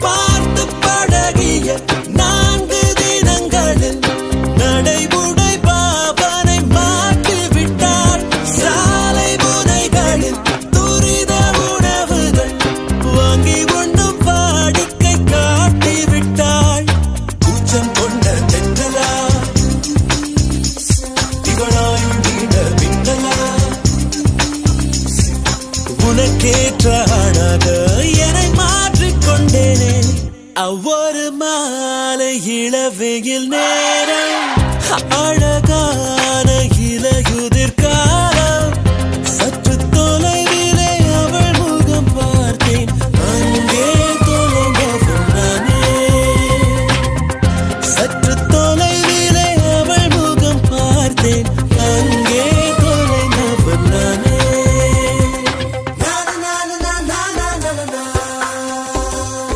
பார்த்து பழகிய 4 தினங்களில் நடைமுறை பாவனை மாற்றி விட்டார். சாலை முனைகளில் துரித உணவுகள் வாங்கி உண்ணும் வாடிக்கை காட்டி விட்டாள். கூச்சம் கொண்ட தென்றலா இவனாயும் நீண்ட பின்னலா உனக்கேற்ற ஆணாக என்னை மாற்றிக்கொண்டேனே. ஒவ்வொரு மாலை இளவெயில் நேரம்